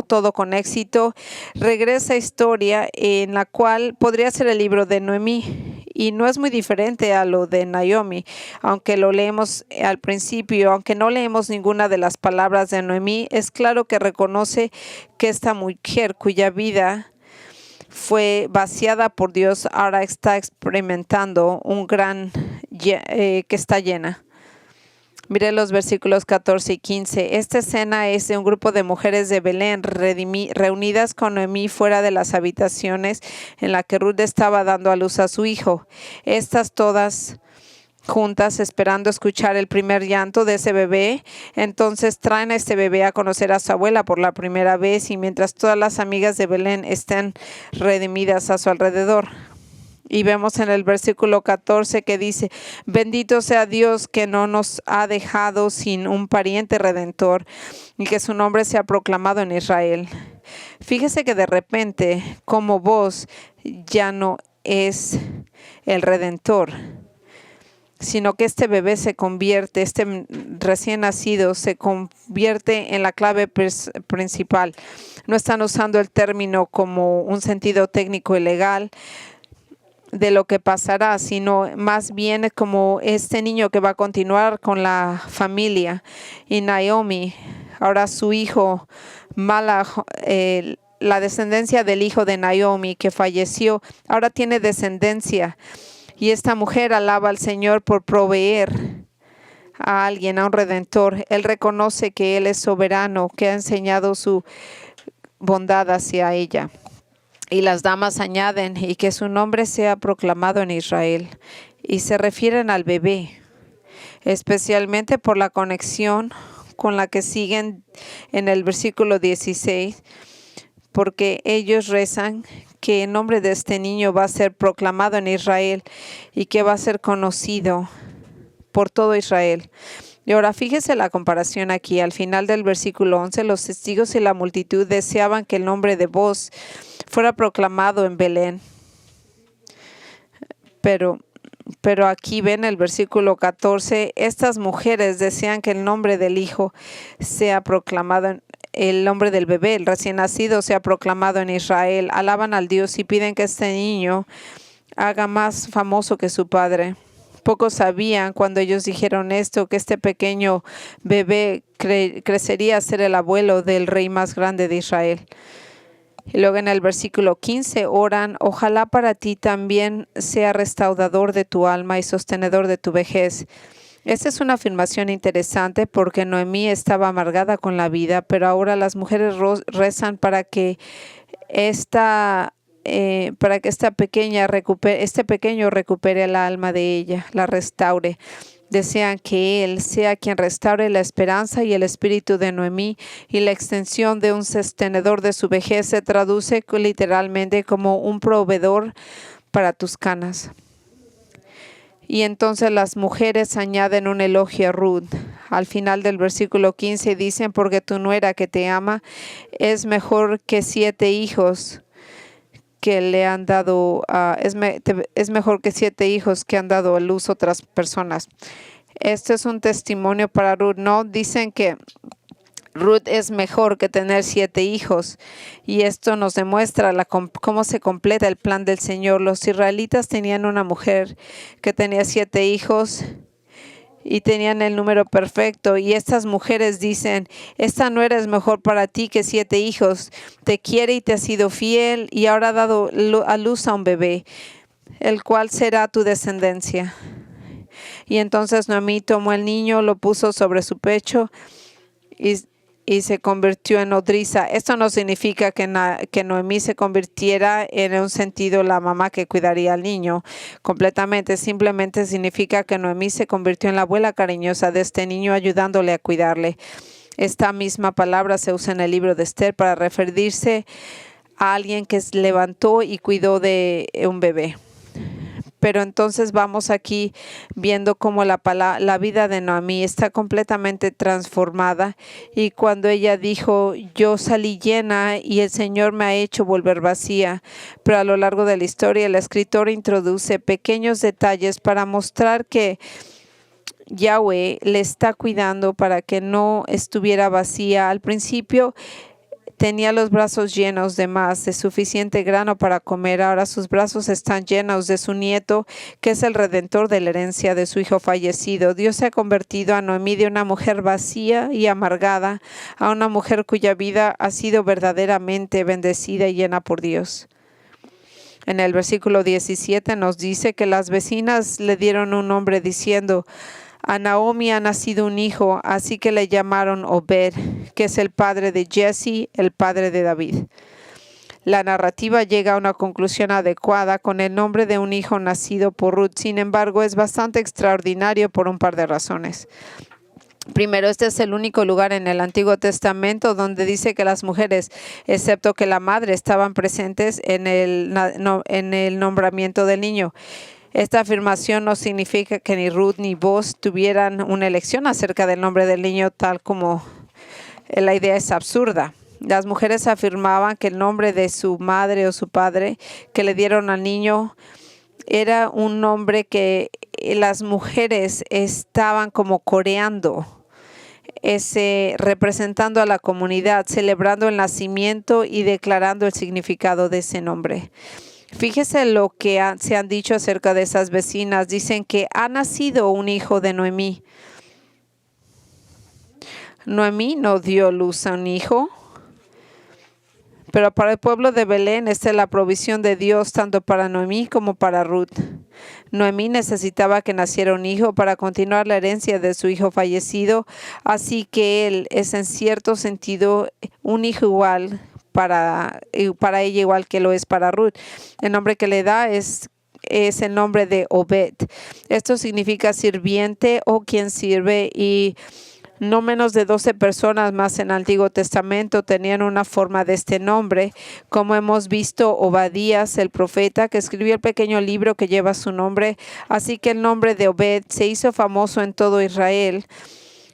todo con éxito, regresa historia en la cual podría ser el libro de Noemí. Y no es muy diferente a lo de Naomi, aunque lo leemos al principio, aunque no leemos ninguna de las palabras de Noemí, es claro que reconoce que esta mujer cuya vida fue vaciada por Dios ahora está experimentando un gran que está llena. Mire los versículos 14 y 15. Esta escena es de un grupo de mujeres de Belén reunidas con Noemí fuera de las habitaciones en la que Ruth estaba dando a luz a su hijo. Estas todas juntas esperando escuchar el primer llanto de ese bebé. Entonces traen a este bebé a conocer a su abuela por la primera vez, y mientras todas las amigas de Belén estén redimidas a su alrededor. Y vemos en el versículo 14 que dice: bendito sea Dios que no nos ha dejado sin un pariente redentor, y que su nombre sea proclamado en Israel. Fíjese que de repente, como vos ya no es el redentor, sino que este bebé se convierte, este recién nacido se convierte en la clave principal. No están usando el término como un sentido técnico y legal de lo que pasará, sino más bien como este niño que va a continuar con la familia. Y Naomi, ahora su hijo Malach, la descendencia del hijo de Naomi que falleció, ahora tiene descendencia. Y esta mujer alaba al Señor por proveer a alguien, a un redentor. Él reconoce que Él es soberano, que ha enseñado su bondad hacia ella. Y las damas añaden: y que su nombre sea proclamado en Israel. Y se refieren al bebé, especialmente por la conexión con la que siguen en el versículo 16, porque ellos rezan que el nombre de este niño va a ser proclamado en Israel y que va a ser conocido por todo Israel. Y ahora fíjese la comparación aquí. Al final del versículo 11, los testigos y la multitud deseaban que el nombre de Boz fuera proclamado en Belén. Pero aquí ven el versículo 14, estas mujeres desean que el nombre del hijo sea proclamado, el nombre del bebé, el recién nacido, sea proclamado en Israel. Alaban al Dios y piden que este niño haga más famoso que su padre. Pocos sabían cuando ellos dijeron esto que este pequeño bebé crecería a ser el abuelo del rey más grande de Israel. Y luego en el versículo 15 oran: ojalá para ti también sea restaurador de tu alma y sostenedor de tu vejez. Esta es una afirmación interesante porque Noemí estaba amargada con la vida, pero ahora las mujeres rezan para que este pequeño recupere el alma de ella, la restaure. Desean que Él sea quien restaure la esperanza y el espíritu de Noemí, y la extensión de un sostenedor de su vejez se traduce literalmente como un proveedor para tus canas. Y entonces las mujeres añaden un elogio a Ruth. Al final del versículo 15 dicen: porque tu nuera que te ama es mejor que 7 hijos que le han dado, es mejor que 7 hijos que han dado a luz otras personas. Este es un testimonio para Ruth. No dicen que Ruth es mejor que tener 7 hijos, y esto nos demuestra cómo se completa el plan del Señor. Los israelitas tenían una mujer que tenía 7 hijos, y tenían el número perfecto. Y estas mujeres dicen, esta nuera es mejor para ti que 7 hijos. Te quiere y te ha sido fiel y ahora ha dado a luz a un bebé, el cual será tu descendencia. Y entonces Noemí tomó el niño, lo puso sobre su pecho y se convirtió en nodriza. Esto no significa que Noemí se convirtiera en un sentido la mamá que cuidaría al niño completamente. Simplemente significa que Noemí se convirtió en la abuela cariñosa de este niño, ayudándole a cuidarle. Esta misma palabra se usa en el libro de Esther para referirse a alguien que se levantó y cuidó de un bebé. Pero entonces vamos aquí viendo cómo la vida de Noemí está completamente transformada. Y cuando ella dijo, yo salí llena y el Señor me ha hecho volver vacía. Pero a lo largo de la historia, el escritor introduce pequeños detalles para mostrar que Yahweh le está cuidando para que no estuviera vacía. Al principio tenía los brazos llenos de suficiente grano para comer. Ahora sus brazos están llenos de su nieto, que es el redentor de la herencia de su hijo fallecido. Dios se ha convertido a Noemí de una mujer vacía y amargada a una mujer cuya vida ha sido verdaderamente bendecida y llena por Dios. En el versículo 17 nos dice que las vecinas le dieron un nombre diciendo, a Naomi ha nacido un hijo, así que le llamaron Obed, que es el padre de Jesse, el padre de David. La narrativa llega a una conclusión adecuada con el nombre de un hijo nacido por Ruth. Sin embargo, es bastante extraordinario por un par de razones. Primero, este es el único lugar en el Antiguo Testamento donde dice que las mujeres, excepto que la madre, estaban presentes en el nombramiento del niño. Esta afirmación no significa que ni Ruth ni Boaz tuvieran una elección acerca del nombre del niño, tal como la idea es absurda. Las mujeres afirmaban que el nombre de su madre o su padre que le dieron al niño era un nombre que las mujeres estaban como coreando, representando a la comunidad, celebrando el nacimiento y declarando el significado de ese nombre. Fíjese lo que se han dicho acerca de esas vecinas. Dicen que ha nacido un hijo de Noemí. Noemí no dio luz a un hijo, pero para el pueblo de Belén esta es la provisión de Dios tanto para Noemí como para Ruth. Noemí necesitaba que naciera un hijo para continuar la herencia de su hijo fallecido, así que él es en cierto sentido un hijo igual para ella igual que lo es para Ruth. El nombre que le da es el nombre de Obed. Esto significa sirviente o quien sirve, y no menos de 12 personas más en el Antiguo Testamento tenían una forma de este nombre. Como hemos visto, Obadías, el profeta, que escribió el pequeño libro que lleva su nombre. Así que el nombre de Obed se hizo famoso en todo Israel.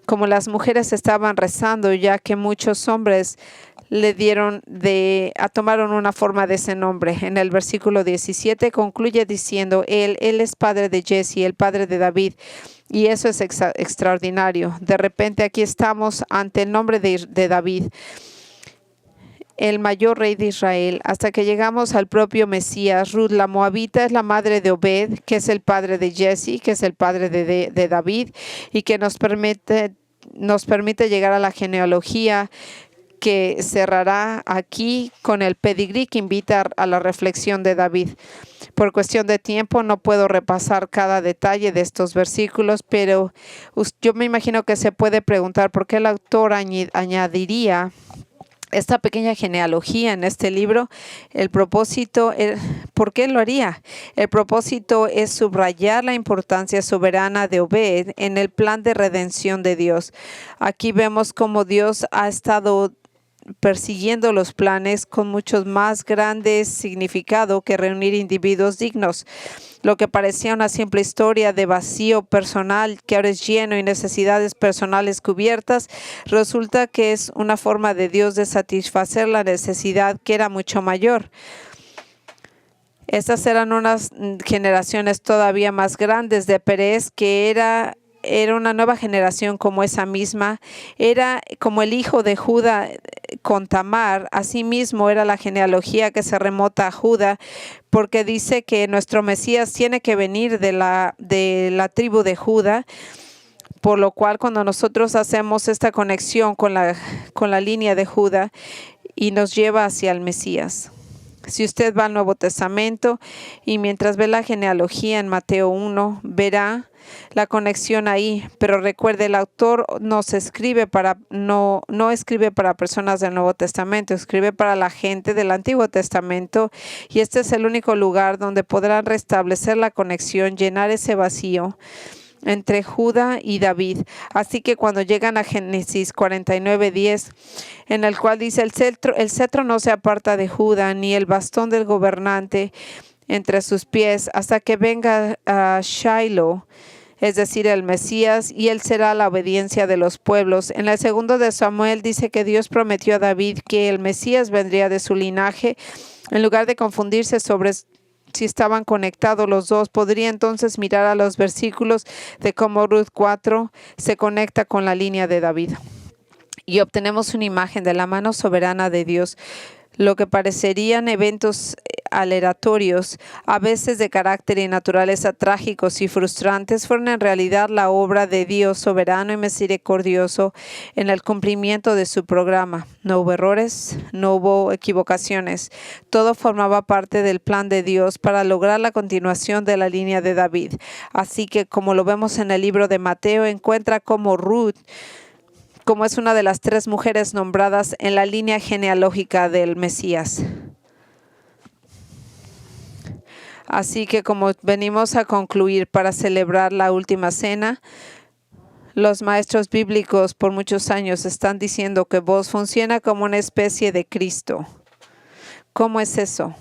Como las mujeres estaban rezando, ya que muchos hombres tomaron una forma de ese nombre. En el versículo 17 concluye diciendo, él es padre de Jesse, el padre de David. Y eso es extraordinario. De repente aquí estamos ante el nombre de David, el mayor rey de Israel, hasta que llegamos al propio Mesías. Ruth la Moabita es la madre de Obed, que es el padre de Jesse, que es el padre de David, y que nos permite llegar a la genealogía que cerrará aquí con el pedigrí que invita a la reflexión de David. Por cuestión de tiempo no puedo repasar cada detalle de estos versículos, pero yo me imagino que se puede preguntar por qué el autor añadiría esta pequeña genealogía en este libro. ¿Por qué lo haría? El propósito es subrayar la importancia soberana de Obed en el plan de redención de Dios. Aquí vemos cómo Dios ha estado persiguiendo los planes con mucho más grande significado que reunir individuos dignos. Lo que parecía una simple historia de vacío personal que ahora es lleno y necesidades personales cubiertas, resulta que es una forma de Dios de satisfacer la necesidad que era mucho mayor. Estas eran unas generaciones todavía más grandes de Perez, que era una nueva generación como esa misma. Era como el hijo de Judá con Tamar. Asimismo era la genealogía que se remota a Judá, porque dice que nuestro Mesías tiene que venir de la tribu de Judá. Por lo cual, cuando nosotros hacemos esta conexión con la línea de Judá y nos lleva hacia el Mesías. Si usted va al Nuevo Testamento y mientras ve la genealogía en Mateo 1, verá la conexión ahí, pero recuerde, el autor no escribe para personas del Nuevo Testamento, escribe para la gente del Antiguo Testamento, y este es el único lugar donde podrán restablecer la conexión, llenar ese vacío entre Judá y David. Así que cuando llegan a Génesis 49:10, en el cual dice: el cetro no se aparta de Judá, ni el bastón del gobernante entre sus pies, hasta que venga a Shiloh, es decir, el Mesías, y él será la obediencia de los pueblos. En el segundo de Samuel dice que Dios prometió a David que el Mesías vendría de su linaje. En lugar de confundirse sobre si estaban conectados los dos, podría entonces mirar a los versículos de cómo Ruth 4 se conecta con la línea de David. Y obtenemos una imagen de la mano soberana de Dios. Lo que parecerían eventos aleatorios, a veces de carácter y naturaleza trágicos y frustrantes, fueron en realidad la obra de Dios soberano y misericordioso en el cumplimiento de su programa. No hubo errores, no hubo equivocaciones. Todo formaba parte del plan de Dios para lograr la continuación de la línea de David. Así que, como lo vemos en el libro de Mateo, encuentra cómo Ruth, como es una de las 3 mujeres nombradas en la línea genealógica del Mesías. Así que, como venimos a concluir para celebrar la última cena, los maestros bíblicos por muchos años están diciendo que vos funciona como una especie de Cristo. ¿Cómo es eso?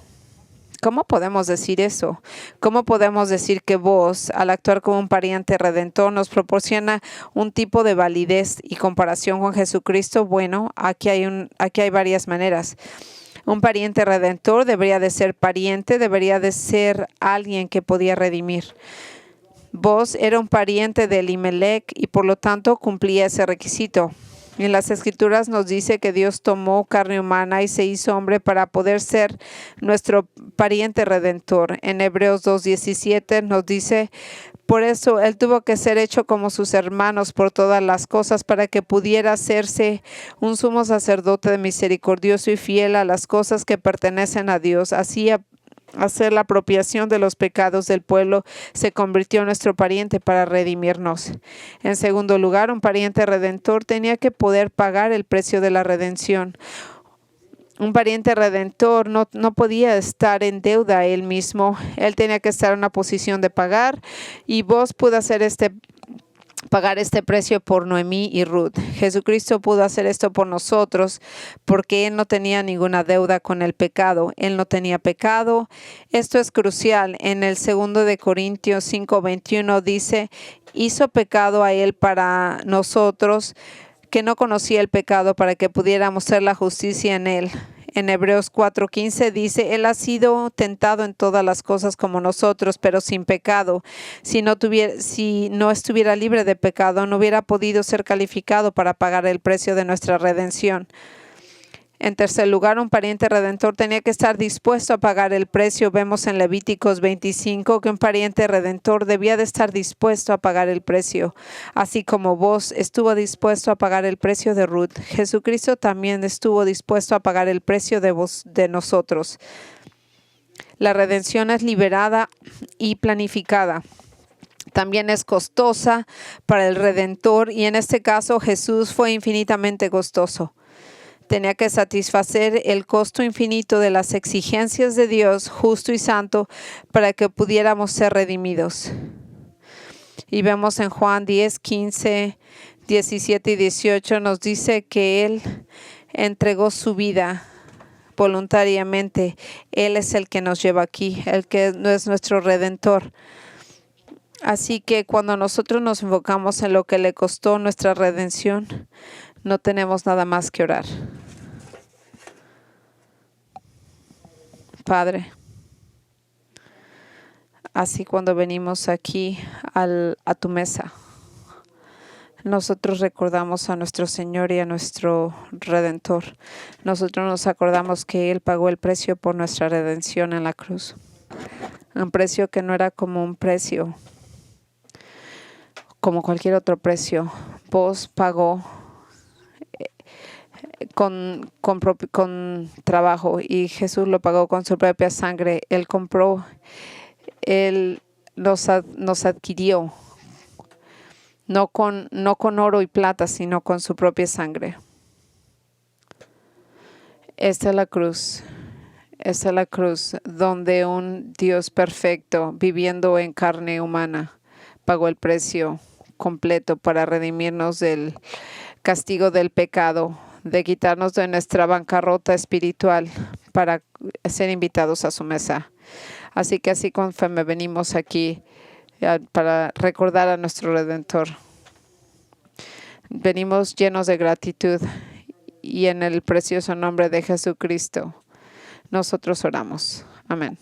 ¿Cómo podemos decir eso? ¿Cómo podemos decir que vos, al actuar como un pariente redentor, nos proporciona un tipo de validez y comparación con Jesucristo? Bueno, aquí hay varias maneras. Un pariente redentor debería de ser pariente, debería de ser alguien que podía redimir. Vos era un pariente de Elimelech y por lo tanto cumplía ese requisito. En las Escrituras nos dice que Dios tomó carne humana y se hizo hombre para poder ser nuestro pariente redentor. En Hebreos 2:17 nos dice: por eso Él tuvo que ser hecho como sus hermanos por todas las cosas, para que pudiera hacerse un sumo sacerdote misericordioso y fiel a las cosas que pertenecen a Dios. Así, hacer la apropiación de los pecados del pueblo, se convirtió en nuestro pariente para redimirnos. En segundo lugar, un pariente redentor tenía que poder pagar el precio de la redención. Un pariente redentor no podía estar en deuda él mismo. Él tenía que estar en una posición de pagar, y vos pudo pagar este precio por Noemí y Ruth. Jesucristo pudo hacer esto por nosotros porque Él no tenía ninguna deuda con el pecado. Él no tenía pecado. Esto es crucial. En el 2 de Corintios 5:21 dice: hizo pecado a Él para nosotros, que no conocía el pecado, para que pudiéramos ser la justicia en Él. En Hebreos 4:15 dice: Él ha sido tentado en todas las cosas como nosotros, pero sin pecado. Si no estuviera libre de pecado, no hubiera podido ser calificado para pagar el precio de nuestra redención. En tercer lugar, un pariente redentor tenía que estar dispuesto a pagar el precio. Vemos en Levíticos 25 que un pariente redentor debía de estar dispuesto a pagar el precio. Así como vos estuvo dispuesto a pagar el precio de Ruth, Jesucristo también estuvo dispuesto a pagar el precio de nosotros. La redención es liberada y planificada. También es costosa para el Redentor, y en este caso Jesús fue infinitamente costoso. Tenía que satisfacer el costo infinito de las exigencias de Dios justo y santo para que pudiéramos ser redimidos. Y vemos en Juan 10, 15, 17 y 18 nos dice que Él entregó su vida voluntariamente. Él es el que nos lleva aquí, el que es nuestro Redentor. Así que cuando nosotros nos enfocamos en lo que le costó nuestra redención, no tenemos nada más que orar. Padre, así cuando venimos aquí a tu mesa, nosotros recordamos a nuestro Señor y a nuestro Redentor. Nosotros nos acordamos que Él pagó el precio por nuestra redención en la cruz. Un precio que no era como un precio como cualquier otro precio. Vos pagó con trabajo y Jesús lo pagó con su propia sangre. Él compró, Él nos adquirió, no con oro y plata, sino con su propia sangre. Esta es la cruz. Esta es la cruz donde un Dios perfecto, viviendo en carne humana, pagó el precio completo para redimirnos del castigo del pecado, de quitarnos de nuestra bancarrota espiritual para ser invitados a su mesa. Así que así con fe venimos aquí para recordar a nuestro Redentor. Venimos llenos de gratitud y en el precioso nombre de Jesucristo nosotros oramos. Amén.